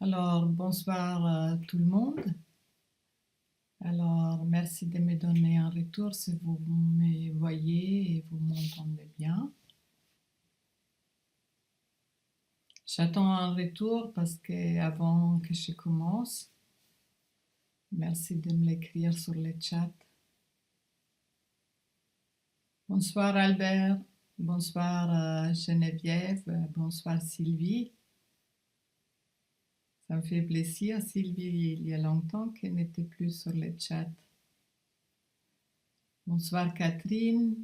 Alors, bonsoir tout le monde. Alors, merci de me donner un retour si vous me voyez et vous m'entendez bien. J'attends un retour parce que avant que je commence, merci de me l'écrire sur le chat. Bonsoir Albert, bonsoir Geneviève, bonsoir Sylvie. Ça me fait plaisir, Sylvie, il y a longtemps qu'elle n'était plus sur le chat. Bonsoir Catherine.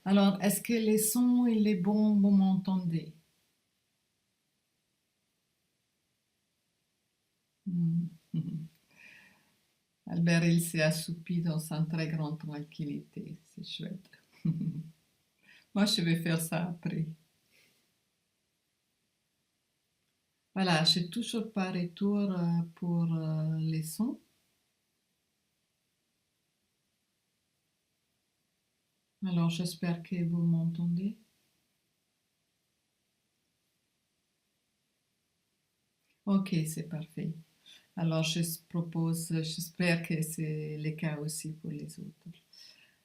Alors, est-ce que les sons et les bons, vous m'entendez? Hmm. Albert, il s'est assoupi dans une très grande tranquillité. C'est chouette. Moi, je vais faire ça après. Voilà, je n'ai toujours pas retour pour les sons. Alors, j'espère que vous m'entendez. Ok, c'est parfait. Alors, je propose, j'espère que c'est le cas aussi pour les autres.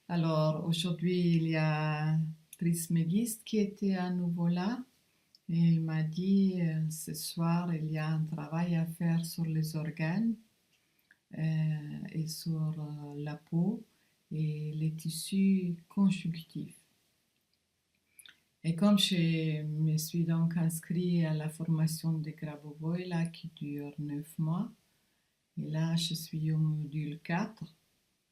Alors, aujourd'hui, il y a Trismégiste qui était à nouveau là. Et il m'a dit, ce soir, il y a un travail à faire sur les organes et sur la peau et les tissus conjonctifs. Et comme je me suis donc inscrit à la formation de Grabovoi là, qui dure 9 mois, et là je suis au module 4,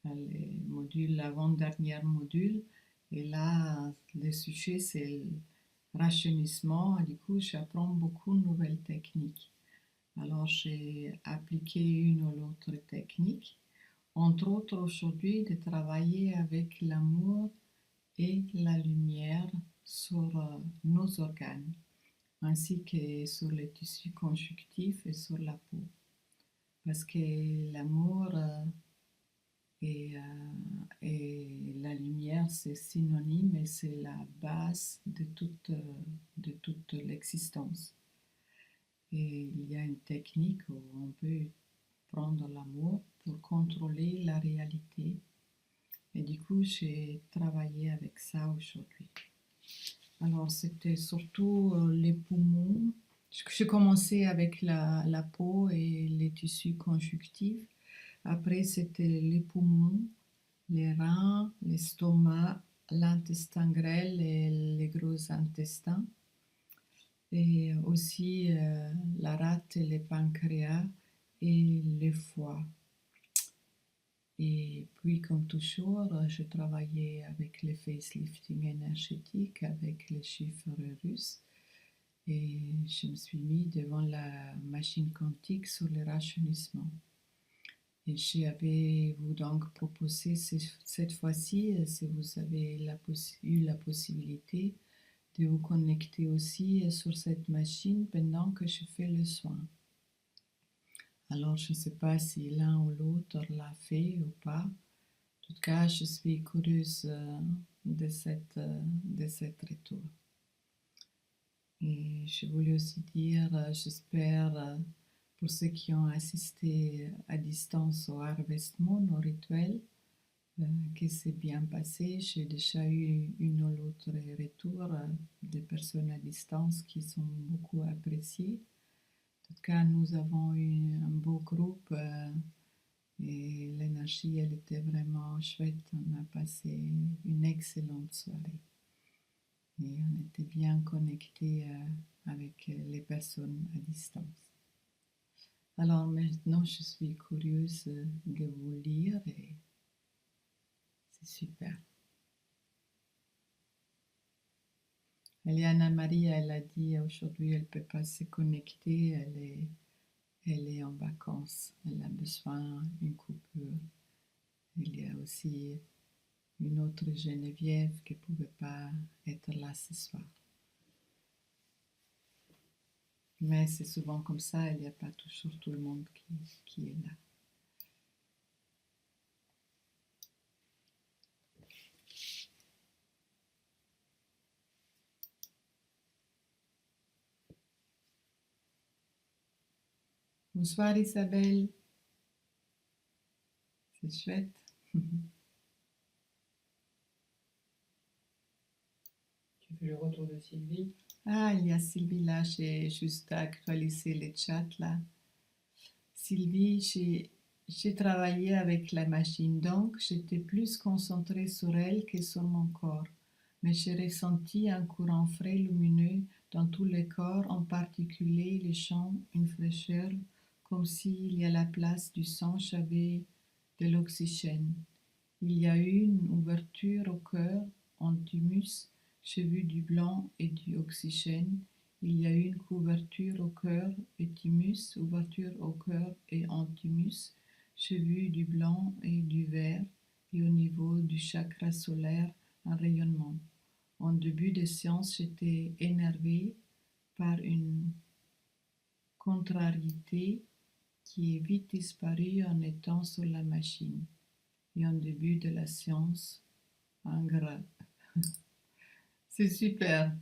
le module, l'avant-dernier module, et là le sujet c'est le rajeunissement, et du coup j'apprends beaucoup de nouvelles techniques. Alors j'ai appliqué une ou l'autre technique, entre autres aujourd'hui de travailler avec l'amour et la lumière sur nos organes, ainsi que sur les tissus conjonctifs et sur la peau. Parce que l'amour et la lumière, c'est synonyme et c'est la base de toute l'existence. Et il y a une technique où on peut prendre l'amour pour contrôler la réalité. Et du coup, j'ai travaillé avec ça aujourd'hui. Alors, c'était surtout les poumons. J'ai commencé avec la peau et les tissus conjonctifs. Après, c'était les poumons, les reins, l'estomac, l'intestin grêle et les gros intestins. Et aussi la rate et le pancréas et le foie. Et puis, comme toujours, je travaillais avec le facelifting énergétique, avec les chiffres russes. Et je me suis mis devant la machine quantique sur le rajeunissement. Et j'avais vous donc proposé cette fois-ci, si vous avez eu la possibilité, de vous connecter aussi sur cette machine pendant que je fais le soin. Alors, je ne sais pas si l'un ou l'autre l'a fait ou pas. En tout cas, je suis curieuse de cette retour. Et je voulais aussi dire, j'espère, pour ceux qui ont assisté à distance au Harvest Moon, au rituel, que c'est bien passé. J'ai déjà eu une ou l'autre retour de personnes à distance qui sont beaucoup appréciées. En tout cas, nous avons eu un beau groupe et l'énergie, elle était vraiment chouette. On a passé une excellente soirée. Et on était bien connectés avec les personnes à distance. Alors maintenant, je suis curieuse de vous lire et c'est super. Eliana Marie, elle a dit aujourd'hui, elle ne peut pas se connecter, elle est en vacances, elle a besoin d'une coupure. Il y a aussi une autre Geneviève qui ne pouvait pas être là ce soir. Mais c'est souvent comme ça, il n'y a pas toujours tout le monde qui est là. Bonsoir Isabelle, c'est chouette. Tu fais le retour de Sylvie. Ah, il y a Sylvie là, j'ai juste actualisé le chat là. Sylvie, j'ai travaillé avec la machine, donc j'étais plus concentrée sur elle que sur mon corps. Mais j'ai ressenti un courant frais lumineux dans tout le corps, en particulier les champs, une fraîcheur, comme s'il y a la place du sang j'avais de l'oxygène. Il y a eu une ouverture au cœur, en thymus, j'ai vu du blanc et du oxygène. Il y a eu une couverture au cœur et thymus, ouverture au cœur et en thymus. J'ai vu du blanc et du vert, et au niveau du chakra solaire, un rayonnement. En début de séance, j'étais énervée par une contrariété qui est vite disparue en étant sur la machine. Et en début de la séance, un gras. C'est super.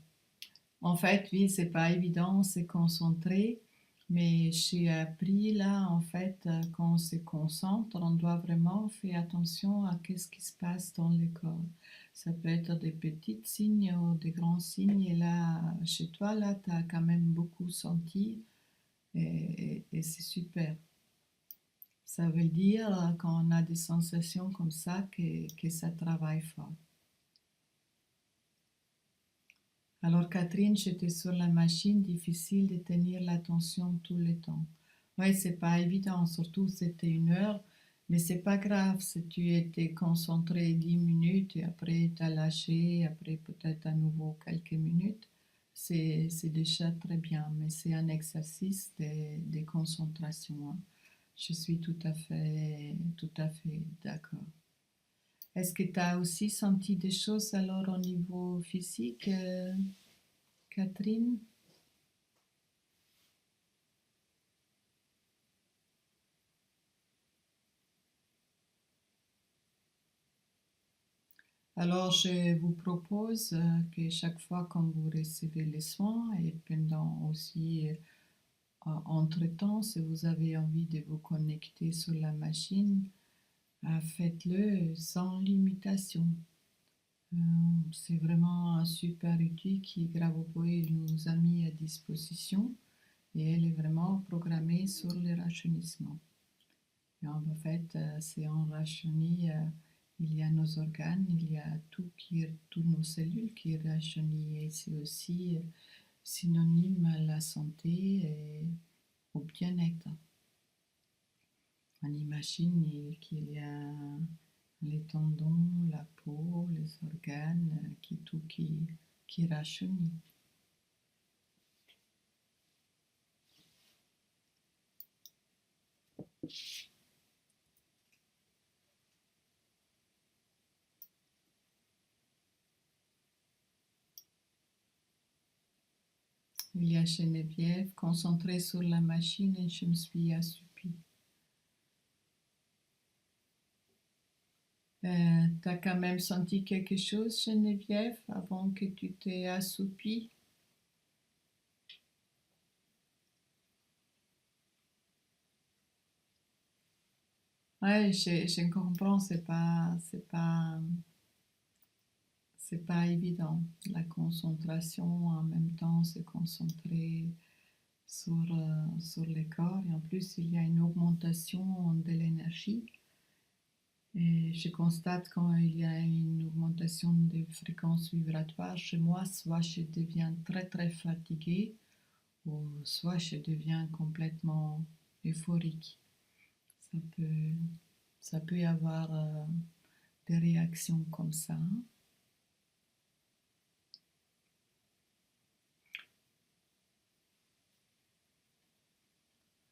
En fait, oui, c'est pas évident, c'est concentré, mais j'ai appris là, en fait, quand on se concentre, on doit vraiment faire attention à ce qui se passe dans le corps. Ça peut être des petits signes ou des grands signes, et là, chez toi, là, tu as quand même beaucoup senti, et c'est super. Ça veut dire, quand on a des sensations comme ça, que ça travaille fort. Alors Catherine, j'étais sur la machine, difficile de tenir l'attention tout le temps. Oui, c'est pas évident, surtout c'était 1 heure, mais c'est pas grave si tu étais concentré 10 minutes et après tu as lâché, après peut-être à nouveau quelques minutes. C'est déjà très bien, mais c'est un exercice de concentration, hein. Je suis tout à fait d'accord. Est-ce que tu as aussi senti des choses alors au niveau physique, Catherine? Alors, je vous propose que chaque fois quand vous recevez les soins et pendant aussi entre-temps, si vous avez envie de vous connecter sur la machine, faites-le sans limitation. Euh, c'est vraiment un super outil qui Gravovoy nous a mis à disposition et elle est vraiment programmée sur le rajeunissement. Et en fait, c'est en rajeunit, il y a nos organes, il y a toutes nos cellules qui rajeunissent et c'est aussi synonyme à la santé et au bien-être. On imagine qu'il y a les tendons, la peau, les organes, qui rajeunit. Il y a Geneviève, concentrée sur la machine et je me suis assoupie. T'as quand même senti quelque chose, Geneviève, avant que tu t'es assoupie? Ouais, je comprends, c'est pas évident. La concentration, en même temps, se concentrer sur le corps. Et en plus, il y a une augmentation de l'énergie. Et je constate quand il y a une augmentation des fréquences vibratoires chez moi, soit je deviens très très fatiguée, ou soit je deviens complètement euphorique. Ça peut, ça peut y avoir des réactions comme ça.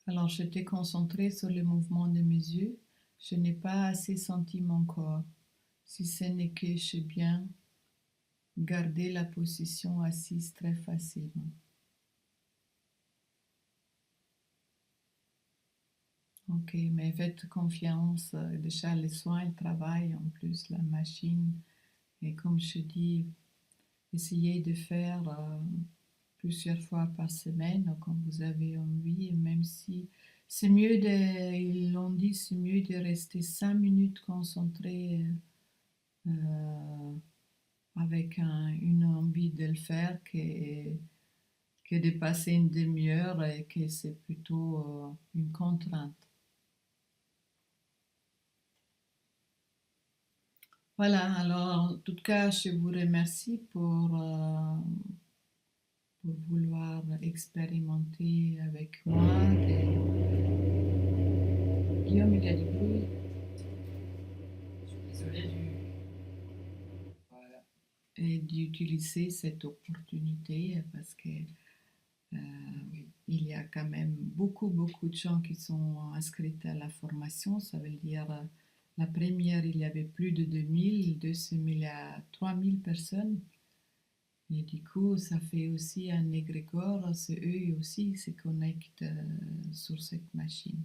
Alors j'étais concentrée sur le mouvement de mes yeux. Je n'ai pas assez senti mon corps, si ce n'est que j'ai bien gardé la position assise très facilement. Ok, mais faites confiance. Déjà, les soins, ils travaillent en plus la machine. Et comme je dis, essayez de faire plusieurs fois par semaine quand vous avez envie, même si C'est mieux ils l'ont dit, c'est mieux de rester 5 minutes concentré avec une envie de le faire que de passer une demi-heure et que c'est plutôt une contrainte. Voilà, alors en tout cas, je vous remercie pour vouloir expérimenter avec moi. Guillaume, il y a du bruit. Je suis désolé du. Voilà. Et d'utiliser cette opportunité parce que il y a quand même beaucoup de gens qui sont inscrits à la formation. Ça veut dire la première, il y avait plus de 2000, deuxième, il y a 3000 personnes. Et du coup, ça fait aussi un égrégore, c'est eux aussi qui se connectent sur cette machine.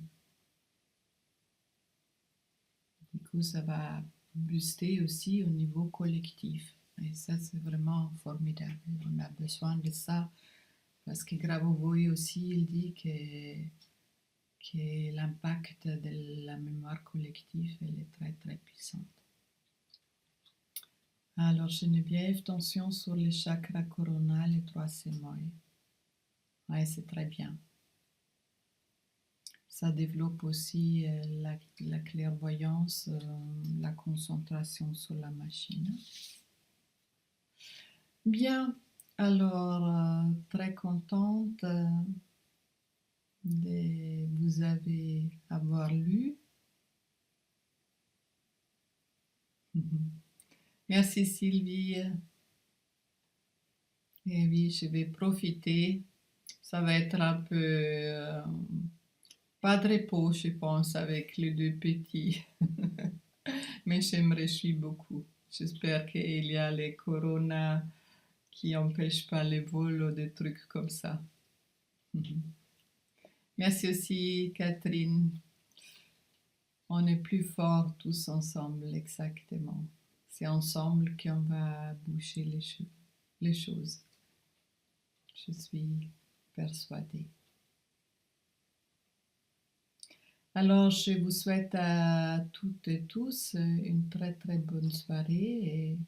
Du coup, ça va booster aussi au niveau collectif. Et ça, c'est vraiment formidable. On a besoin de ça parce que Grabovoi aussi, il dit que l'impact de la mémoire collective, elle est très très puissante. Alors, Geneviève, tension sur les chakras coronal et troisième œil. Ouais, c'est très bien. Ça développe aussi la clairvoyance, la concentration sur la machine. Bien, alors très contente de vous avoir lu. Merci Sylvie. Et oui, je vais profiter. Ça va être un peu pas de repos, je pense, avec les deux petits. Mais je me réjouis beaucoup. J'espère qu'il y a les coronas qui n'empêchent pas les vols ou des trucs comme ça. Merci aussi, Catherine. On est plus forts tous ensemble, exactement. C'est ensemble qu'on va bouger les choses. Je suis persuadée. Alors, je vous souhaite à toutes et tous une très très bonne soirée et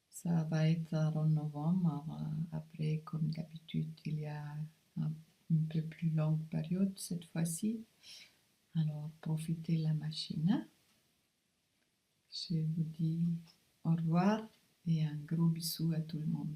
ça va être en novembre. Après, comme d'habitude, il y a une peu plus longue période cette fois-ci. Alors, profitez de la machine. Je vous dis au revoir et un gros bisou à tout le monde.